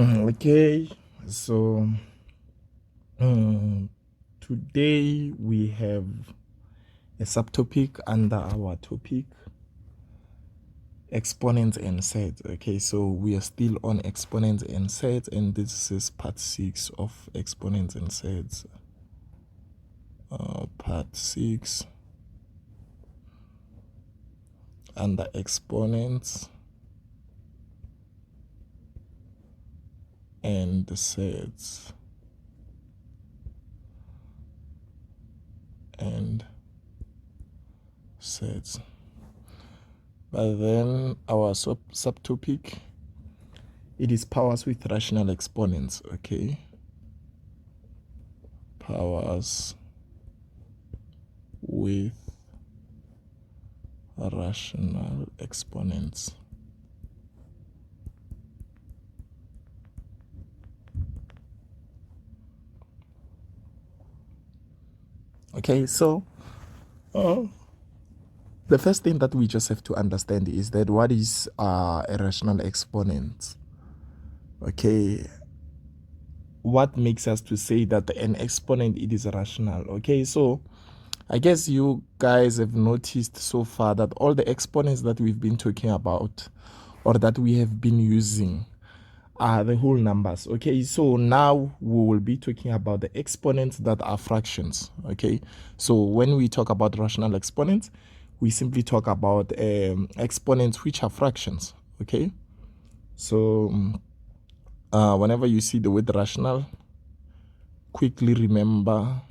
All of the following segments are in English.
Okay, so today we have a subtopic under our topic exponents and sets. Okay, so we are still on exponents and sets, and this is part 6 of exponents and sets. Part 6 under exponents and the sets and sets. But then our subtopic, it is powers with rational exponents. Okay, powers with rational exponents. Okay, so the first thing that we just have to understand is that what is a rational exponent? Okay, what makes us to say that an exponent it is rational? Okay, so I guess you guys have noticed so far that all the exponents that we've been talking about or that we have been using are the whole numbers. Okay, so now we will be talking about the exponents that are fractions. Okay, so when we talk about rational exponents, we simply talk about exponents which are fractions. Okay, so whenever you see the word rational, quickly remember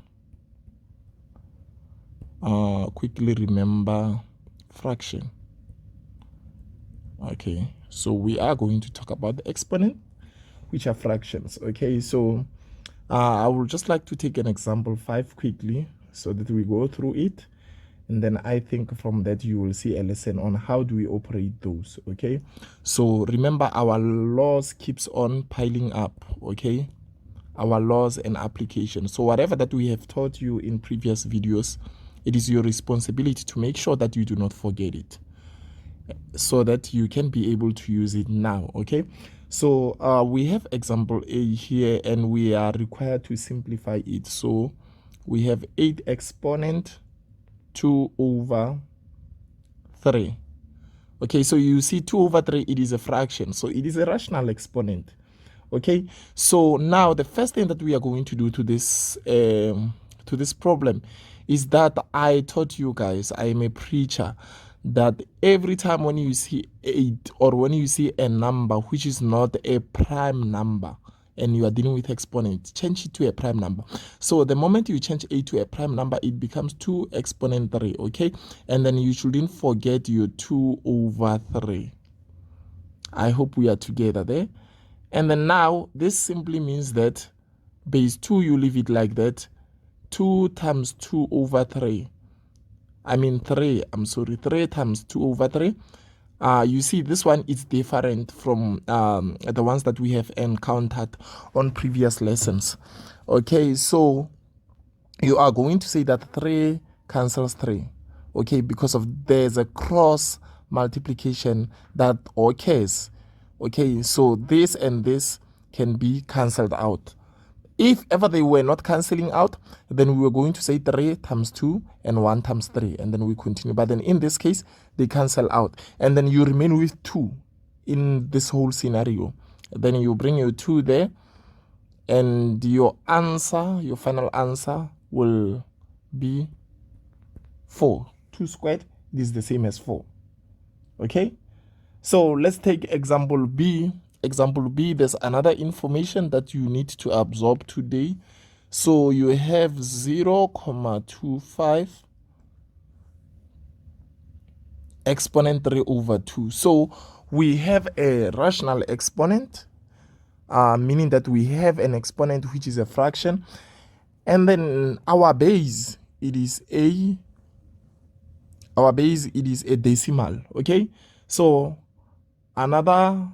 fraction. Okay, so we are going to talk about the exponent which are fractions. Okay, so I would just like to take an example 5 quickly so that we go through it, and then I think from that you will see a lesson on how do we operate those. Okay, so remember our laws keeps on piling up. Okay, our laws and applications. So whatever that we have taught you in previous videos, it is your responsibility to make sure that you do not forget it so that you can be able to use it now. Okay, so we have example A here, and we are required to simplify it. So we have 8 exponent 2 over 3. Okay, so you see 2 over 3, it is a fraction, so it is a rational exponent. Okay, so now the first thing that we are going to do to this problem is that I taught you guys, I am a preacher, that every time when you see 8 or when you see a number which is not a prime number and you are dealing with exponents, change it to a prime number. So the moment you change 8 to a prime number, it becomes 2 exponent 3. Okay, and then you shouldn't forget your 2 over 3. I hope we are together there. And then now this simply means that base 2, you leave it like that, 2 times 2 over 3. I mean 3 times 2 over 3. You see this one is different from the ones that we have encountered on previous lessons. Okay, so you are going to say that 3 cancels 3. Okay, because of there's a cross multiplication that occurs. Okay, so this and this can be cancelled out. If ever they were not cancelling out, then we were going to say 3 times 2 and 1 times 3, and then we continue. But then in this case, they cancel out, and then you remain with 2 in this whole scenario. Then you bring your 2 there, and your answer, your final answer will be 4. 2 squared is the same as 4. Okay, so let's take example B. Example B, there's another information that you need to absorb today. So you have 0.25 exponent 3 over 2. So we have a rational exponent, meaning that we have an exponent which is a fraction, and then our base, it is a decimal. Okay, so another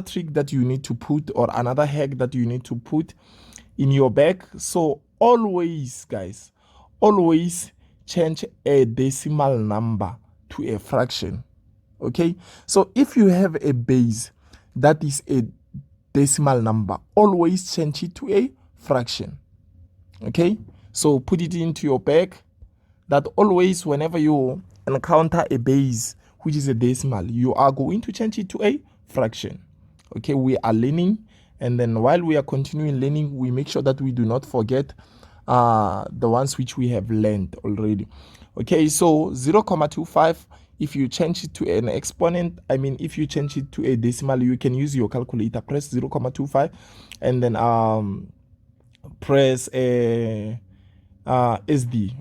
trick that you need to put, or another hack that you need to put in your bag. So always, guys, always change a decimal number to a fraction. Okay, so if you have a base that is a decimal number, always change it to a fraction. Okay, so put it into your bag that always whenever you encounter a base which is a decimal, you are going to change it to a fraction. Okay, we are learning, and then while we are continuing learning, we make sure that we do not forget the ones which we have learned already. Okay, so 0.25, if you change it to an exponent, if you change it to a decimal, you can use your calculator. Press 0.25 and then press SD.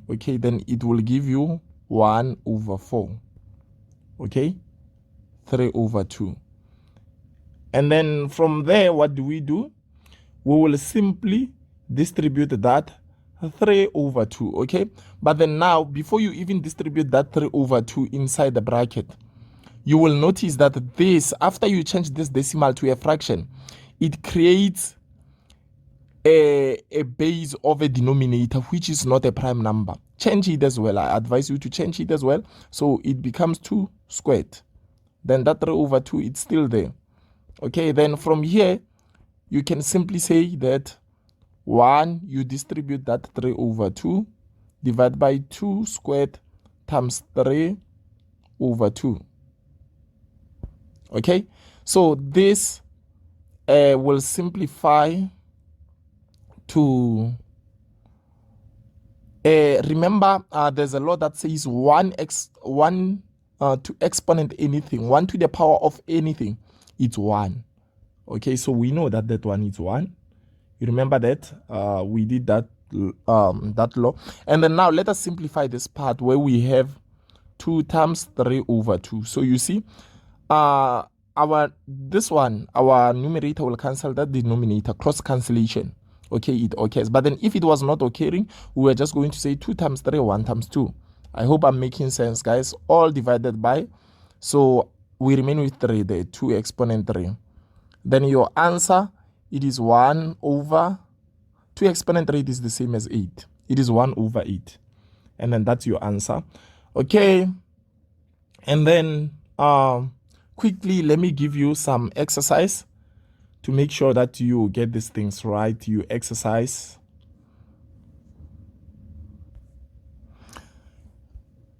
Okay, then it will give you 1/4. Okay, 3/2. And then from there, what do? We will simply distribute that 3/2. Okay, but then now, before you even distribute that 3/2 inside the bracket, you will notice that this, after you change this decimal to a fraction, it creates a base of a denominator which is not a prime number. Change it as well. I advise you to change it as well, so it becomes 2 squared. Then that 3/2, it's still there. Okay, then from here you can simply say that 1, you distribute that 3/2, divide by 2 squared times 3/2. Okay, so this will simplify to remember, there's a law that says 1 to exponent anything, 1 to the power of anything, it's 1. Okay, so we know that that one is 1. You remember that we did that law. And then now let us simplify this part where we have 2 times 3/2. So you see, our numerator will cancel that denominator, cross cancellation. Okay, it occurs. But then if it was not occurring, we were just going to say 2 times 3, 1 times 2. I hope I'm making sense, guys. All divided by, so we remain with 3 there, 2 exponent 3. Then your answer, it is 1/2 exponent 3 is the same as 8. It is 1/8. And then that's your answer. Okay. And then quickly, let me give you some exercise to make sure that you get these things right. You exercise.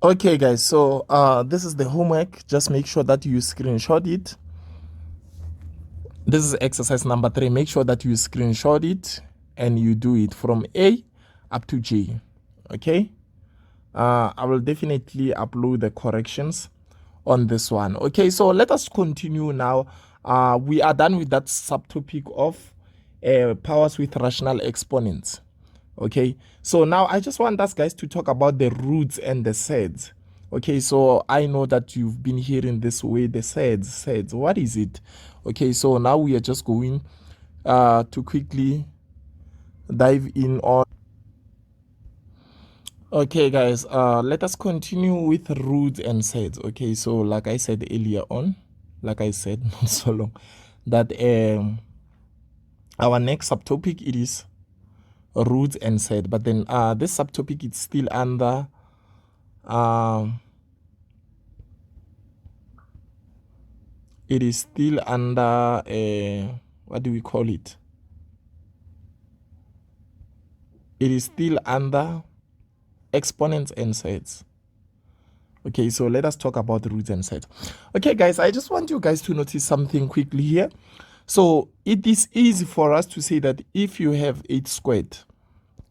Okay, guys, so this is the homework. Just make sure that you screenshot it. This is exercise number 3. Make sure that you screenshot it and you do it from A up to J. Okay, I will definitely upload the corrections on this one. Okay, so let us continue now. We are done with that subtopic of powers with rational exponents. Okay, so now I just want us guys to talk about the roots and the sets. Okay, so I know that you've been hearing this way, the sets, what is it? Okay, so now we are just going to quickly dive in on. Okay, guys, let us continue with roots and sets. Okay, so like I said earlier on, not so long, that our next subtopic, it is roots and set. But then this subtopic is still under what do we call it? It is still under exponents and sets. Okay, so let us talk about roots and sets. Okay, guys, I just want you guys to notice something quickly here. So it is easy for us to say that if you have 8 squared,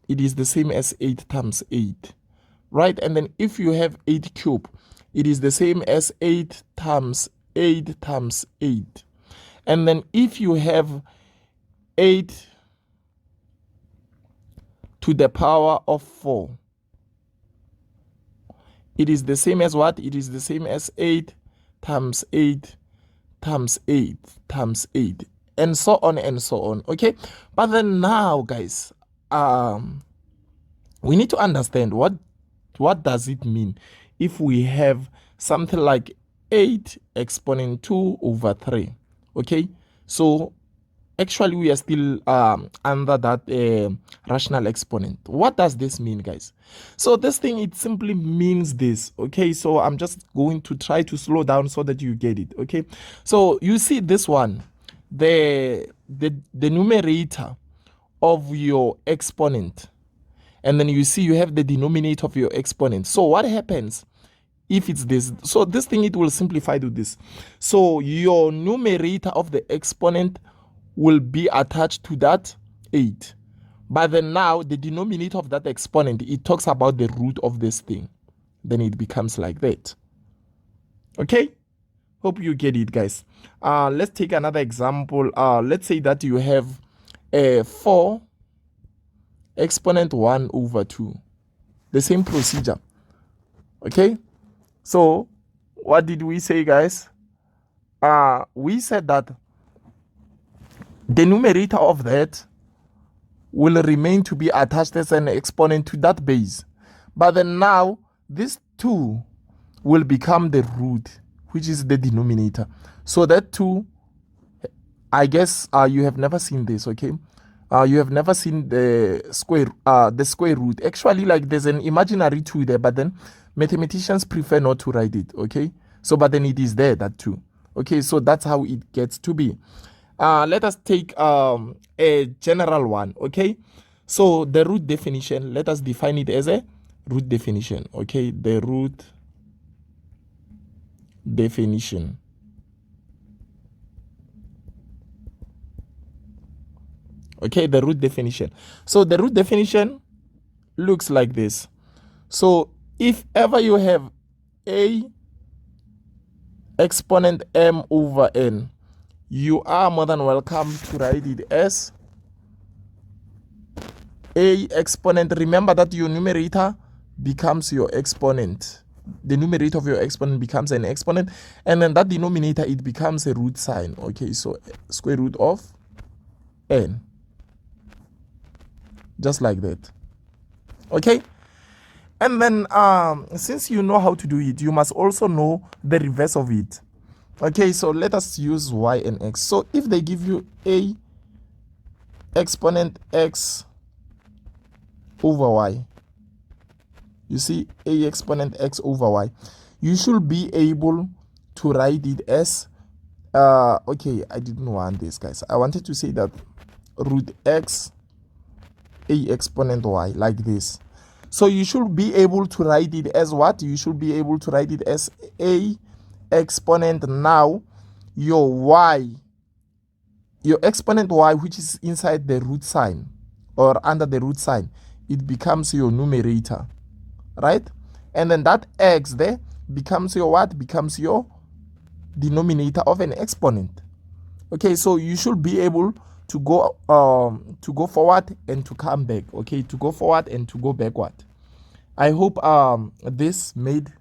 it is the same as 8 times 8, right? And then if you have 8 cubed, it is the same as 8 times 8 times 8. And then if you have 8 to the power of 4, it is the same as what? It is the same as 8 times 8 times 8 times 8, and so on and so on. Okay, but then now, guys, we need to understand what does it mean if we have something like 8 exponent 2/3. Okay, so actually we are still under that rational exponent. What does this mean, guys? So this thing, it simply means this. Okay, so I'm just going to try to slow down so that you get it. Okay, so you see this one, the the numerator of your exponent, and then you see you have the denominator of your exponent. So what happens if it's this? So this thing, it will simplify to this. So your numerator of the exponent will be attached to that 8. But then now the denominator of that exponent, it talks about the root of this thing. Then it becomes like that. Okay? Hope you get it, guys. Let's take another example. Let's say that you have 4 exponent 1 over 2. The same procedure. Okay? So, what did we say, guys? We said that the numerator of that will remain to be attached as an exponent to that base. But then now, this 2 will become the root, which is the denominator. So that 2, I guess you have never seen this, okay? You have never seen the square root. Actually, like, there's an imaginary 2 there, but then mathematicians prefer not to write it, okay? So, but then it is there, that 2. Okay, so that's how it gets to be. Let us take a general one, okay? So the root definition, let us define it as a root definition, okay? The root definition. Okay, the root definition. So the root definition looks like this. So if ever you have a exponent m over n, you are more than welcome to write it as a exponent. Remember that your numerator becomes your exponent. The numerator of your exponent becomes an exponent, and then that denominator, it becomes a root sign. Okay, so square root of n, just like that. Okay, and then since you know how to do it, you must also know the reverse of it. Okay, so let us use y and x. So if they give you a exponent x over y, you see a exponent x over y, you should be able to write it as okay, I didn't want this, guys. I wanted to say that root x a exponent y, like this. So you should be able to write it as what? You should be able to write it as a exponent. Now your y, your exponent y, which is inside the root sign or under the root sign, it becomes your numerator, right? And then that x there becomes your what? Becomes your denominator of an exponent. Okay, so you should be able to go forward and to come back. Okay, to go forward and to go backward. I hope this made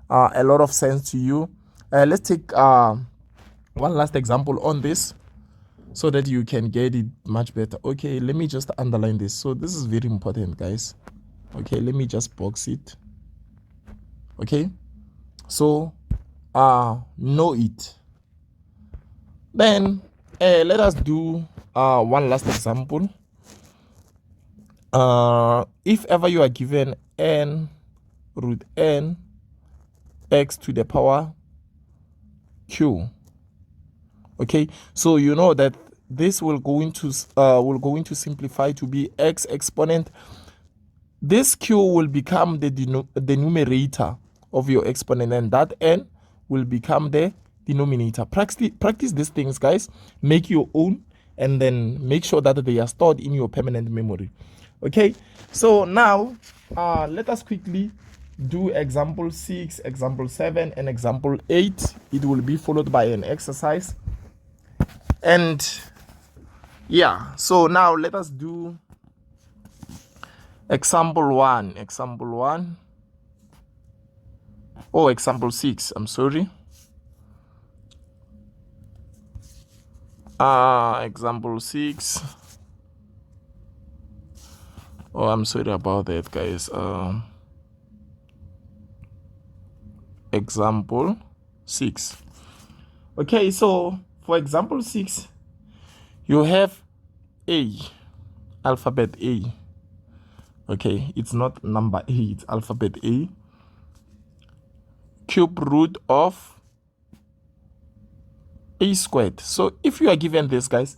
a lot of sense to you. Let's take one last example on this so that you can get it much better. Okay, let me just underline this. So this is very important, guys. Okay, let me just box it. Okay, so know it. Then let us do one last example. If ever you are given n root n x to the power q, okay, so you know that this will go into simplify to be x exponent. This q will become the numerator of your exponent, and that n will become the denominator. Practice these things, guys. Make your own, and then make sure that they are stored in your permanent memory. Okay, so now let us quickly do example 6, example 7, and example 8. It will be followed by an exercise. And yeah, so now let us do example 1. Oh, example 6, I'm sorry. Example 6. Oh, I'm sorry about that, guys. Example 6. Okay, so for example 6, you have A, alphabet A. Okay, it's not number A, it's alphabet A. Cube root of A squared. So if you are given this, guys,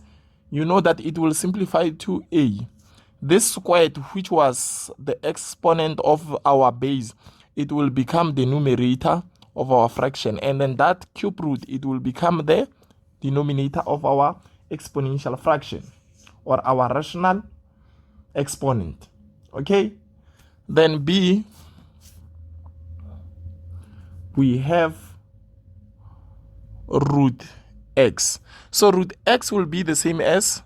you know that it will simplify to a. This squared, which was the exponent of our base, it will become the numerator of our fraction. And then that cube root, it will become the denominator of our exponential fraction or our rational exponent. Okay? Then B, we have root x. So root x will be the same as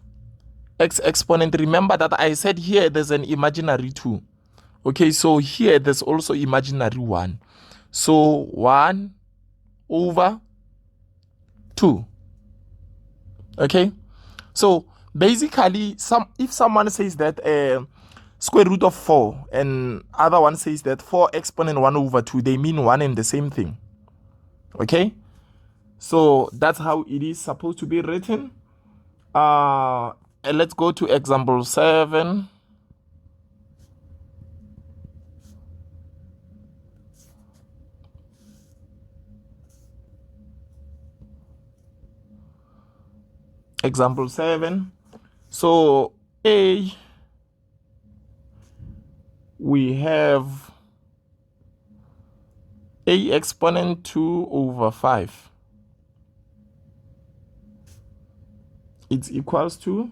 x exponent. Remember that I said here there's an imaginary 2. Okay, so here there's also imaginary 1. So 1 over 2. Okay, so basically if someone says that square root of 4 and other one says that 4 exponent 1 over 2, they mean one and the same thing. Okay, so that's how it is supposed to be written. Let's go to example 7. Example 7. So A, we have a exponent 2 over 5. It's equals to,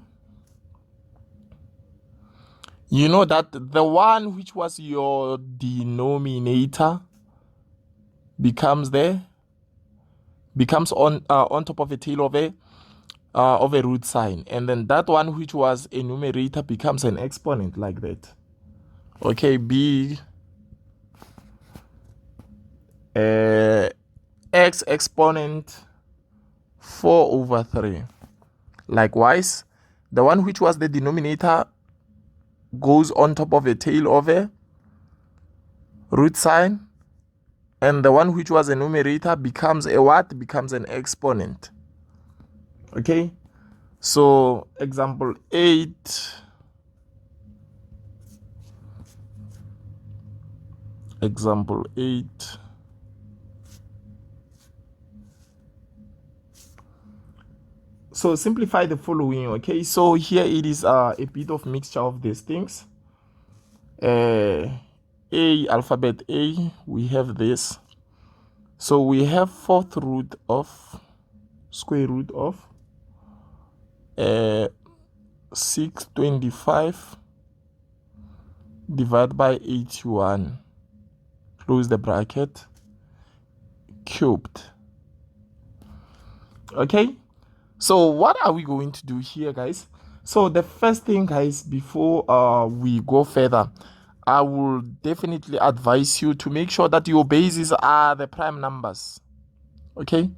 you know that the one which was your denominator becomes on top of a tail of a root sign, and then that one which was a numerator becomes an exponent like that. Okay, B, x exponent 4 over 3. Likewise, the one which was the denominator goes on top of a tail of a root sign, and the one which was a numerator becomes a what? Becomes an exponent. Okay, so example 8. Example 8. So simplify the following. Okay, so here it is a bit of mixture of these things. Alphabet A, we have this. So we have fourth root of square root of 625 divided by 81, close the bracket, cubed. Okay, so what are we going to do here, guys? So the first thing, guys, before we go further, I will definitely advise you to make sure that your bases are the prime numbers. Okay,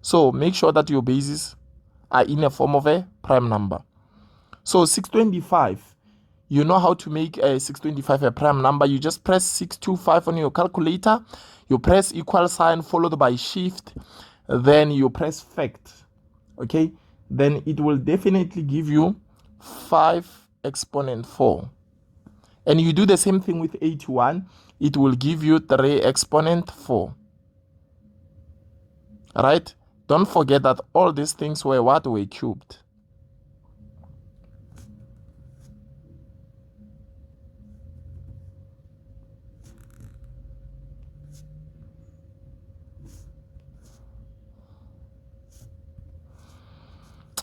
so make sure that your bases are in a form of a prime number. So 625, you know how to make a 625 a prime number. You just press 625 on your calculator, you press equal sign followed by shift, then you press fact. Okay, then it will definitely give you 5 exponent 4. And you do the same thing with 81, it will give you 3 exponent 4. Right? Don't forget that all these things were what? Were cubed.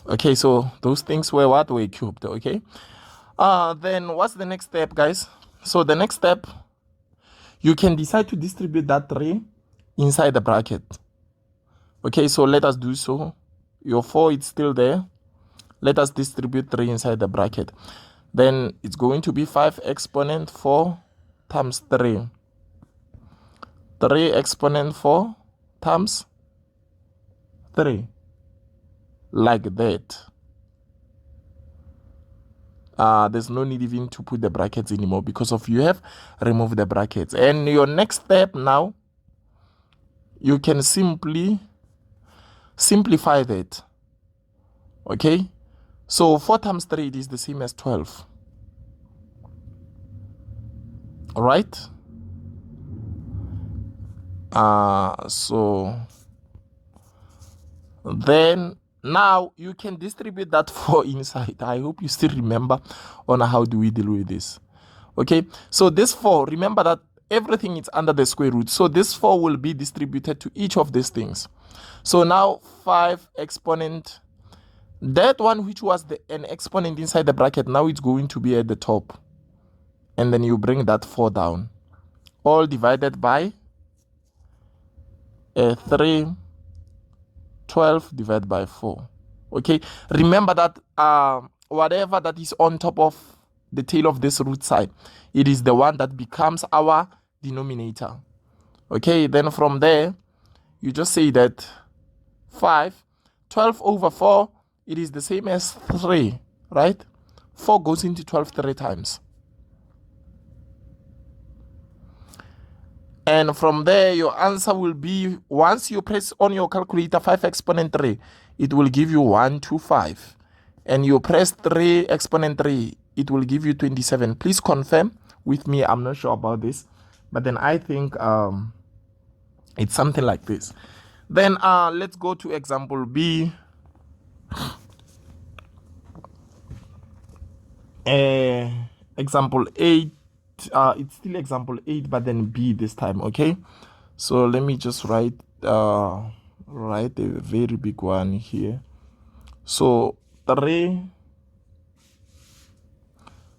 Okay, so those things were what? Were cubed. Okay. Then what's the next step, guys? So the next step, you can decide to distribute that 3 inside the bracket. Okay, so let us do so. Your 4 is still there. Let us distribute 3 inside the bracket. Then it's going to be 5 exponent 4 times 3. 3 exponent 4 times 3. Like that. There's no need even to put the brackets anymore because of you have removed the brackets. And your next step now, you can simply simplify that. Okay, so 4 times 3 is the same as 12. All right. So then Now you can distribute that 4 inside. I hope you still remember on how do we deal with this. Okay, so this 4, remember that everything is under the square root. So this 4 will be distributed to each of these things. So now 5 exponent, that one which was an exponent inside the bracket, now it's going to be at the top. And then you bring that 4 down. All divided by 3, 12 divided by 4. Okay, remember that whatever that is on top of the tail of this root side, it is the one that becomes our denominator. Okay, then from there, you just say that 12 over 4, it is the same as 3, right? 4 goes into 12 3 times. And from there, your answer will be, once you press on your calculator 5 exponent 3, it will give you 125. And you press 3 exponent 3, it will give you 27. Please confirm with me. I'm not sure about this. But then I think it's something like this. Then let's go to example B. Example 8. It's still example 8, but then B this time. Okay, so let me just write a very big one here. So 3.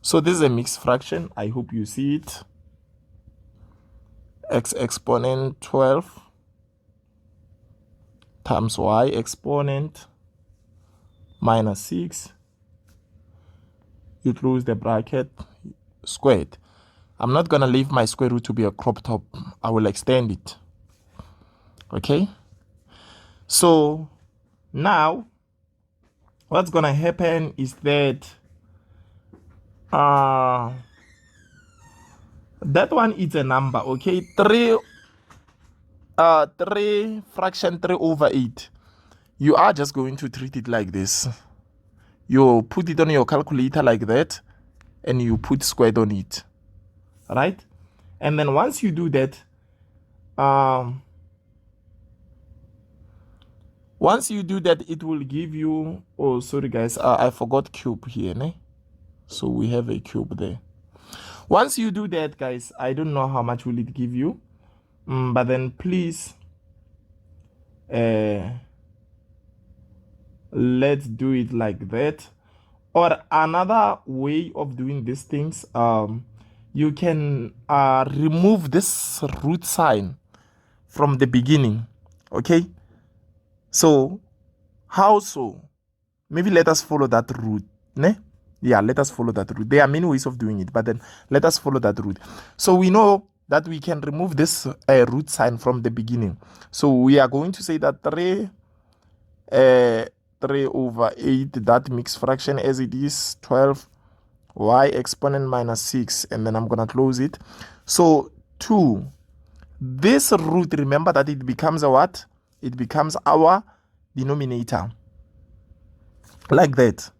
So this is a mixed fraction. I hope you see it. X exponent 12 times y exponent minus 6. You close the bracket, squared. I'm not going to leave my square root to be a crop top. I will extend it. Okay. So now what's going to happen is that that one is a number. Okay. 3 fraction 3 over 8. You are just going to treat it like this. You put it on your calculator like that, and you put squared on it. Right? And then once you do that, it will give you, oh sorry guys, I forgot cube here, ne? So we have a cube there. Once you do that, guys, I don't know how much will it give you, but then please let's do it like that. Or another way of doing these things, you can remove this root sign from the beginning. Okay, so how so? Maybe let us follow that route, ne? Yeah, let us follow that route. There are many ways of doing it, but then let us follow that route. So we know that we can remove this root sign from the beginning. So we are going to say that 3 over 8, that mixed fraction as it is, 12 y exponent minus 6, and then I'm gonna close it. So 2, this root, remember that it becomes a what? It becomes our denominator, like that.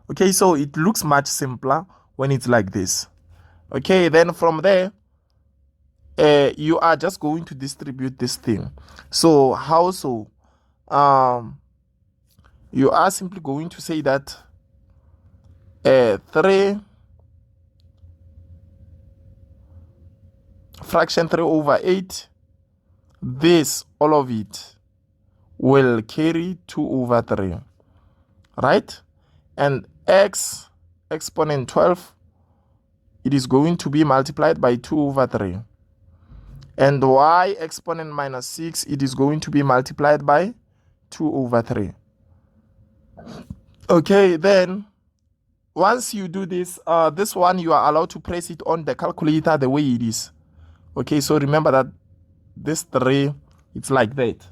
Okay, so it looks much simpler when it's like this. Okay, then from there, you are just going to distribute this thing. So how so? You are simply going to say that 3 fraction 3 over 8, this, all of it, will carry 2 over 3, right? And x exponent 12, it is going to be multiplied by 2 over 3. And y exponent minus 6, it is going to be multiplied by 2 over 3. Okay, then once you do this, this one, you are allowed to press it on the calculator the way it is. Okay, so remember that this 3, it's like that.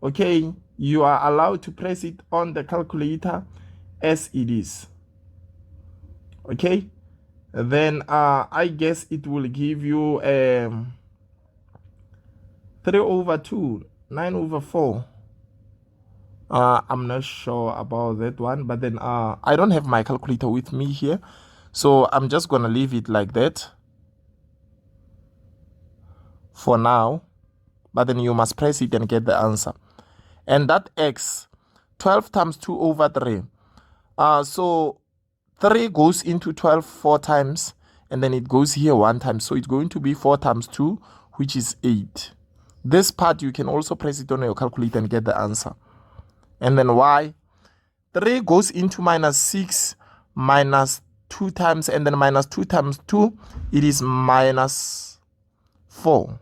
Okay, you are allowed to press it on the calculator as it is. Okay, then I guess it will give you 3 over 2, 9 over 4. I'm not sure about that one, but then I don't have my calculator with me here, so I'm just gonna leave it like that for now. But then you must press it and get the answer. And that x, 12 times 2 over 3. So 3 goes into 12 4 times, and then it goes here 1 time. So it's going to be 4 times 2, which is 8. This part, you can also press it on your calculator and get the answer. And then y, 3 goes into minus 6, minus 2 times, and then minus 2 times 2, it is minus 4.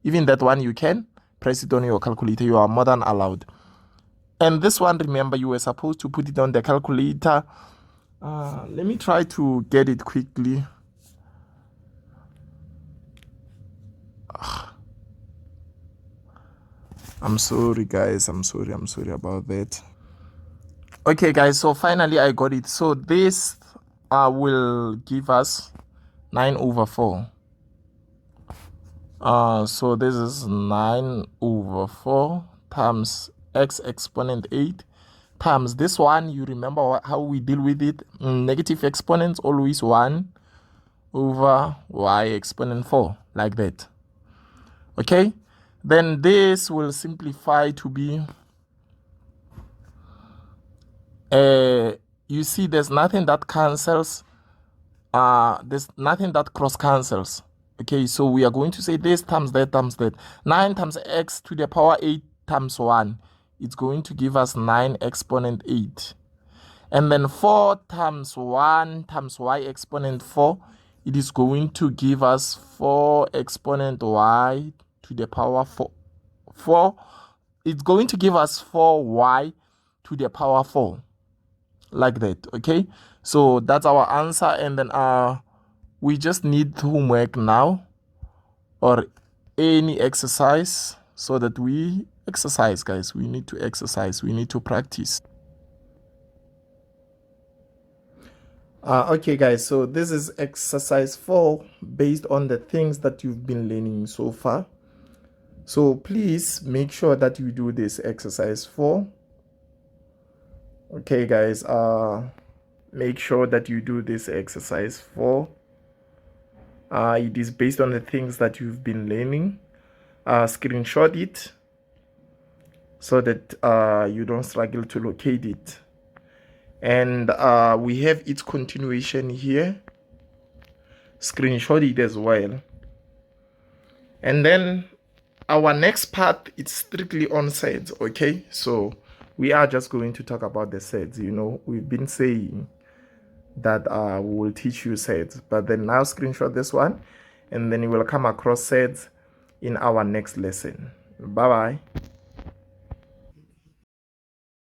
Even that one, you can press it on your calculator. You are more than allowed. And this one, remember, you were supposed to put it on the calculator. Let me try to get it quickly. I'm sorry, guys. I'm sorry about that. Okay, guys. So finally, I got it. So this will give us 9 over 4. So this is 9 over 4 times x exponent 8 times this one. You remember how we deal with it? Negative exponents, always 1 over y exponent 4, like that. Okay, then this will simplify to be, you see there's nothing that cancels, there's nothing that cross cancels. Okay, so we are going to say this times that times that. 9 times x to the power 8 times 1, it's going to give us 9 exponent 8. And then 4 times 1 times y exponent 4, it is going to give us 4 exponent y to the power 4. It's going to give us 4y to the power 4, like that. Okay, so that's our answer. And then we just need homework now, or any exercise, so that we exercise, guys. We need to exercise. We need to practice. Okay, guys. So this is exercise 4 based on the things that you've been learning so far. So please make sure that you do this exercise 4. Okay, guys. Make sure that you do this exercise 4. It is based on the things that you've been learning. Screenshot it so that you don't struggle to locate it. And we have its continuation here. Screenshot it as well. And then our next part, it's strictly on sets. Okay, so we are just going to talk about the sets. You know, we've been saying that we will teach you sets, but then now screenshot this one, and then you will come across sets in our next lesson. Bye bye.